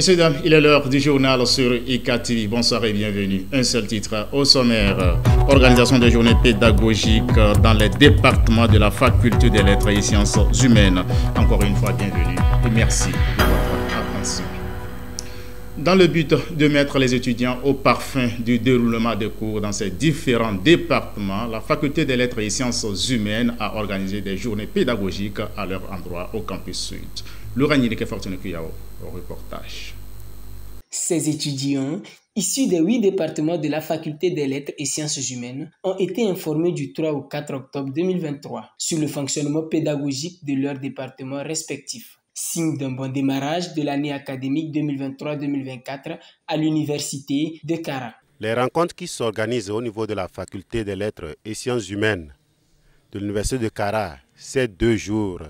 Messieurs, dames, il est l'heure du journal sur IK-TV. Bonsoir et bienvenue. Un seul titre au sommaire. Organisation des journées pédagogiques dans les départements de la Faculté des Lettres et Sciences Humaines. Encore une fois, bienvenue et merci de votre attention. Dans le but de mettre les étudiants au parfum du déroulement des cours dans ces différents départements, la Faculté des Lettres et Sciences Humaines a organisé des journées pédagogiques à leur endroit au campus Sud. Laurent Nideke Fortune Kuyao au reportage. Ces étudiants, issus des 8 départements de la Faculté des Lettres et Sciences Humaines, ont été informés du 3 au 4 octobre 2023 sur le fonctionnement pédagogique de leurs départements respectifs. Signe d'un bon démarrage de l'année académique 2023-2024 à l'Université de Kara. Les rencontres qui s'organisent au niveau de la Faculté des Lettres et Sciences Humaines de l'Université de Kara ces 2 jours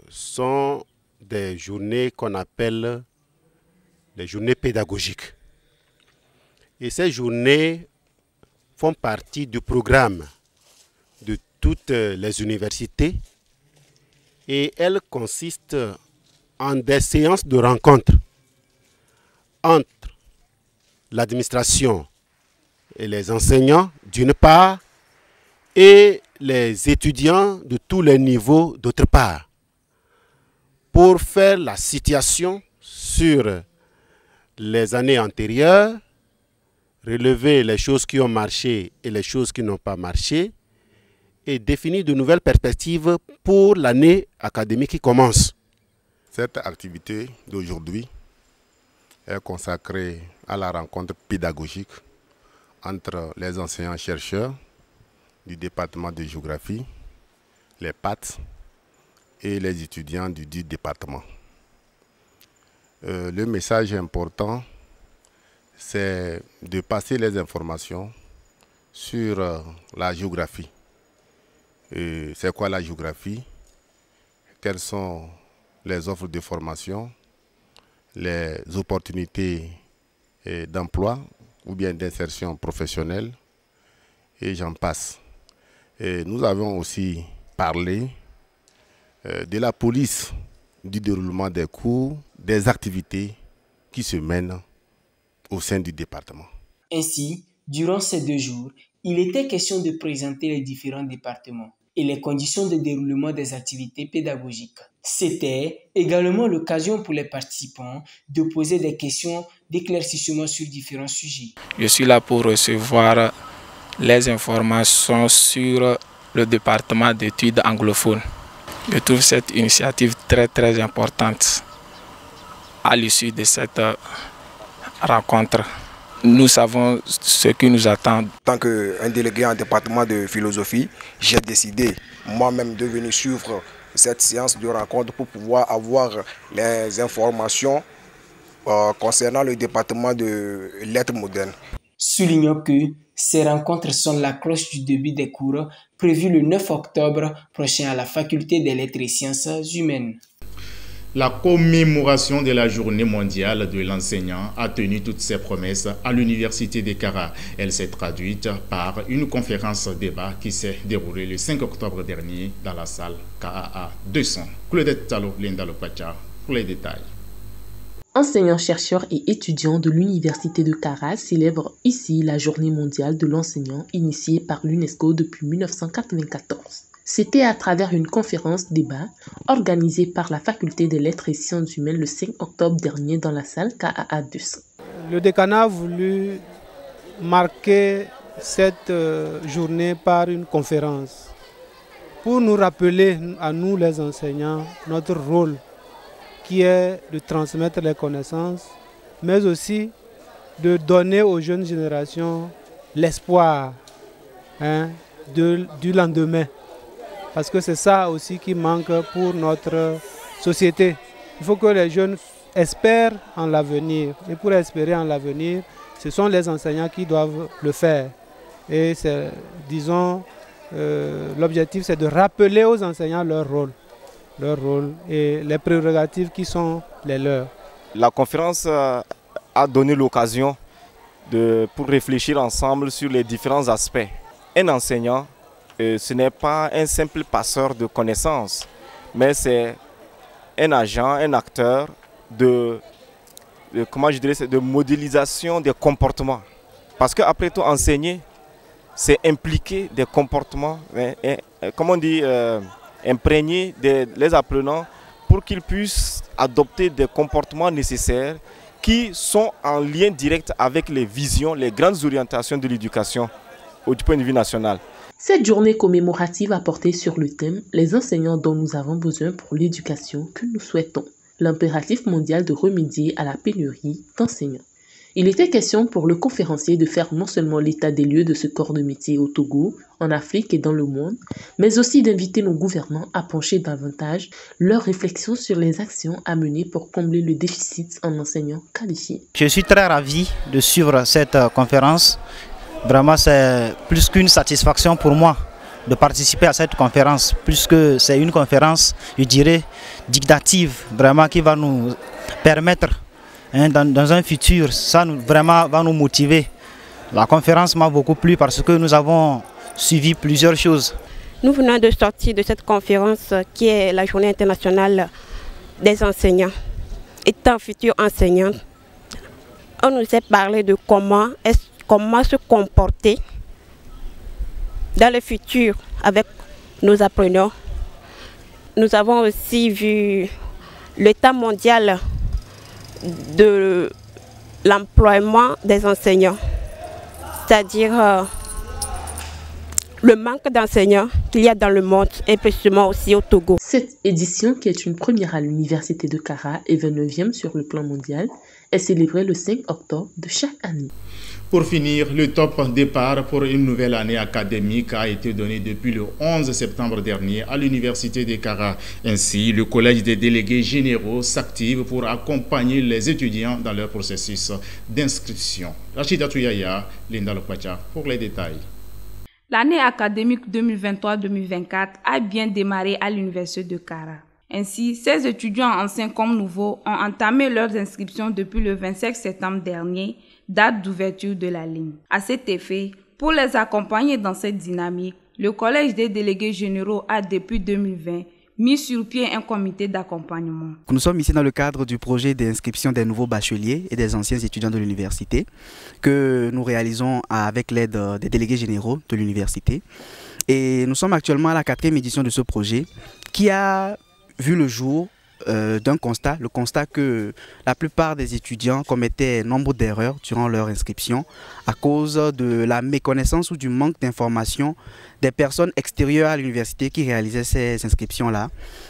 sont des journées qu'on appelle les journées pédagogiques. Et ces journées font partie du programme de toutes les universités et elles consistent en des séances de rencontres entre l'administration et les enseignants d'une part et les étudiants de tous les niveaux d'autre part, pour faire la situation sur les années antérieures, relever les choses qui ont marché et les choses qui n'ont pas marché, et définir de nouvelles perspectives pour l'année académique qui commence. Cette activité d'aujourd'hui est consacrée à la rencontre pédagogique entre les enseignants-chercheurs du département de géographie, les PAT et les étudiants du dit département. Le message important, c'est de passer les informations sur la géographie. C'est quoi la géographie? Quelles sont les offres de formation, les opportunités d'emploi ou bien d'insertion professionnelle, et j'en passe. Et nous avons aussi parlé de la police du déroulement des cours, des activités qui se mènent au sein du département. Ainsi, durant ces 2 jours, il était question de présenter les différents départements et les conditions de déroulement des activités pédagogiques. C'était également l'occasion pour les participants de poser des questions d'éclaircissement sur différents sujets. Je suis là pour recevoir les informations sur le département d'études anglophones. Je trouve cette initiative très importante. À l'issue de cette rencontre, nous savons ce qui nous attend. En tant qu'un délégué en département de philosophie, j'ai décidé moi-même de venir suivre cette séance de rencontre pour pouvoir avoir les informations concernant le département de lettres modernes. Soulignons que ces rencontres sont la cloche du début des cours prévus le 9 octobre prochain à la Faculté des Lettres et Sciences Humaines. La commémoration de la journée mondiale de l'enseignant a tenu toutes ses promesses à l'Université de Kara. Elle s'est traduite par une conférence débat qui s'est déroulée le 5 octobre dernier dans la salle KAA 200. Claudette Talo, Linda Lopacha, pour les détails. Enseignants, chercheurs et étudiants de l'Université de Kara célèbrent ici la journée mondiale de l'enseignant initiée par l'UNESCO depuis 1994. C'était à travers une conférence débat organisée par la Faculté des Lettres et Sciences Humaines le 5 octobre dernier dans la salle KAA 200. Le décanat a voulu marquer cette journée par une conférence pour nous rappeler à nous les enseignants notre rôle qui est de transmettre les connaissances, mais aussi de donner aux jeunes générations l'espoir du lendemain. Parce que c'est ça aussi qui manque pour notre société. Il faut que les jeunes espèrent en l'avenir. Et pour espérer en l'avenir, ce sont les enseignants qui doivent le faire. Et disons, l'objectif c'est de rappeler aux enseignants leur rôle et les prérogatives qui sont les leurs. La conférence a donné l'occasion pour réfléchir ensemble sur les différents aspects. Un enseignant, ce n'est pas un simple passeur de connaissances, mais c'est un agent, un acteur comment je dirais, de modélisation des comportements. Parce qu'après tout, enseigner, c'est impliquer des comportements, comment on dit, imprégner les apprenants pour qu'ils puissent adopter des comportements nécessaires qui sont en lien direct avec les visions, les grandes orientations de l'éducation du point de vue national. Cette journée commémorative a porté sur le thème « Les enseignants dont nous avons besoin pour l'éducation que nous souhaitons », l'impératif mondial de remédier à la pénurie d'enseignants. Il était question pour le conférencier de faire non seulement l'état des lieux de ce corps de métier au Togo, en Afrique et dans le monde, mais aussi d'inviter nos gouvernants à pencher davantage leurs réflexions sur les actions à mener pour combler le déficit en enseignants qualifiés. Je suis très ravi de suivre cette conférence. Vraiment, c'est plus qu'une satisfaction pour moi de participer à cette conférence, puisque c'est une conférence, je dirais, dictative, vraiment qui va nous permettre, dans un futur, ça vraiment va nous motiver. La conférence m'a beaucoup plu parce que nous avons suivi plusieurs choses. Nous venons de sortir de cette conférence qui est la journée internationale des enseignants. Étant futur enseignant, on nous a parlé de comment se comporter dans le futur avec nos apprenants. Nous avons aussi vu l'état mondial de l'emploiement des enseignants, c'est-à-dire le manque d'enseignants qu'il y a dans le monde et précisément aussi au Togo. Cette édition, qui est une première à l'université de Kara et 29e sur le plan mondial, est célébrée le 5 octobre de chaque année. Pour finir, le top départ pour une nouvelle année académique a été donné depuis le 11 septembre dernier à l'université de Kara. Ainsi, le collège des délégués généraux s'active pour accompagner les étudiants dans leur processus d'inscription. Rachida Touyaya, Linda Lokwacha pour les détails. L'année académique 2023-2024 a bien démarré à l'université de Kara. Ainsi, 16 étudiants anciens comme nouveaux ont entamé leurs inscriptions depuis le 25 septembre dernier, date d'ouverture de la ligne. À cet effet, pour les accompagner dans cette dynamique, le Collège des délégués généraux a depuis 2020 mis sur pied un comité d'accompagnement. Nous sommes ici dans le cadre du projet d'inscription des nouveaux bacheliers et des anciens étudiants de l'université que nous réalisons avec l'aide des délégués généraux de l'université. Et nous sommes actuellement à la 4e édition de ce projet qui a vu le jour d'un constat, le constat que la plupart des étudiants commettaient nombre d'erreurs durant leur inscription à cause de la méconnaissance ou du manque d'information des personnes extérieures à l'université qui réalisaient ces inscriptions-là.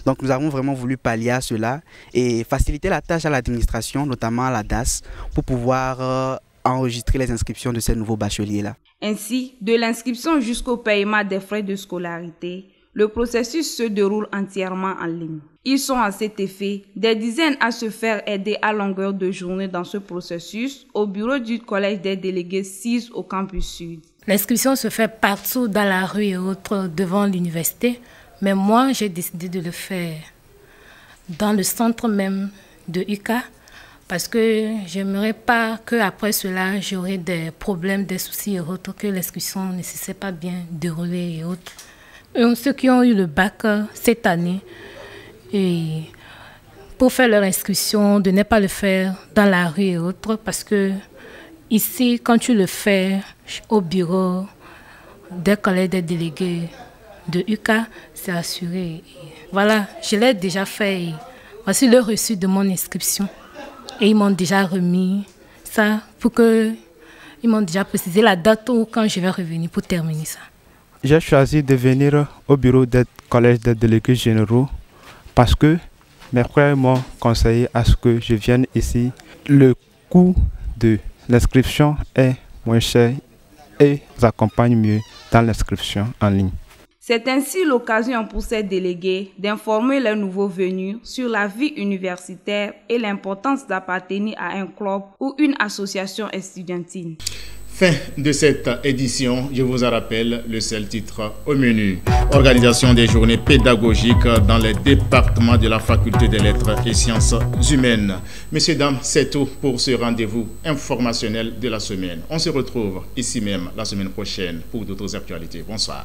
Donc nous avons vraiment voulu pallier à cela et faciliter la tâche à l'administration, notamment à la DAS, pour pouvoir enregistrer les inscriptions de ces nouveaux bacheliers-là. Ainsi, de l'inscription jusqu'au paiement des frais de scolarité, le processus se déroule entièrement en ligne. Ils sont à cet effet des dizaines à se faire aider à longueur de journée dans ce processus au bureau du collège des délégués 6 au campus sud. L'inscription se fait partout dans la rue et autres devant l'université, mais moi j'ai décidé de le faire dans le centre même de UCA parce que j'aimerais pas qu'après cela j'aurai des problèmes, des soucis et autres, que l'inscription ne s'est pas bien déroulée et autres. Ceux qui ont eu le bac cette année, et pour faire leur inscription, de ne pas le faire dans la rue et autres, parce que ici, quand tu le fais au bureau des collègues des délégués de UCA, c'est assuré. Voilà, je l'ai déjà fait. Et voici le reçu de mon inscription. Et ils m'ont déjà remis ça pour que... Ils m'ont déjà précisé la date où quand je vais revenir pour terminer ça. J'ai choisi de venir au bureau des collèges des délégués généraux parce que mes frères m'ont conseillé à ce que je vienne ici. Le coût de l'inscription est moins cher et ils accompagnent mieux dans l'inscription en ligne. C'est ainsi l'occasion pour ces délégués d'informer les nouveaux venus sur la vie universitaire et l'importance d'appartenir à un club ou une association estudiantine. Fin de cette édition, je vous en rappelle le seul titre au menu. Organisation des journées pédagogiques dans les départements de la faculté des lettres et sciences humaines. Messieurs, dames, c'est tout pour ce rendez-vous informationnel de la semaine. On se retrouve ici même la semaine prochaine pour d'autres actualités. Bonsoir.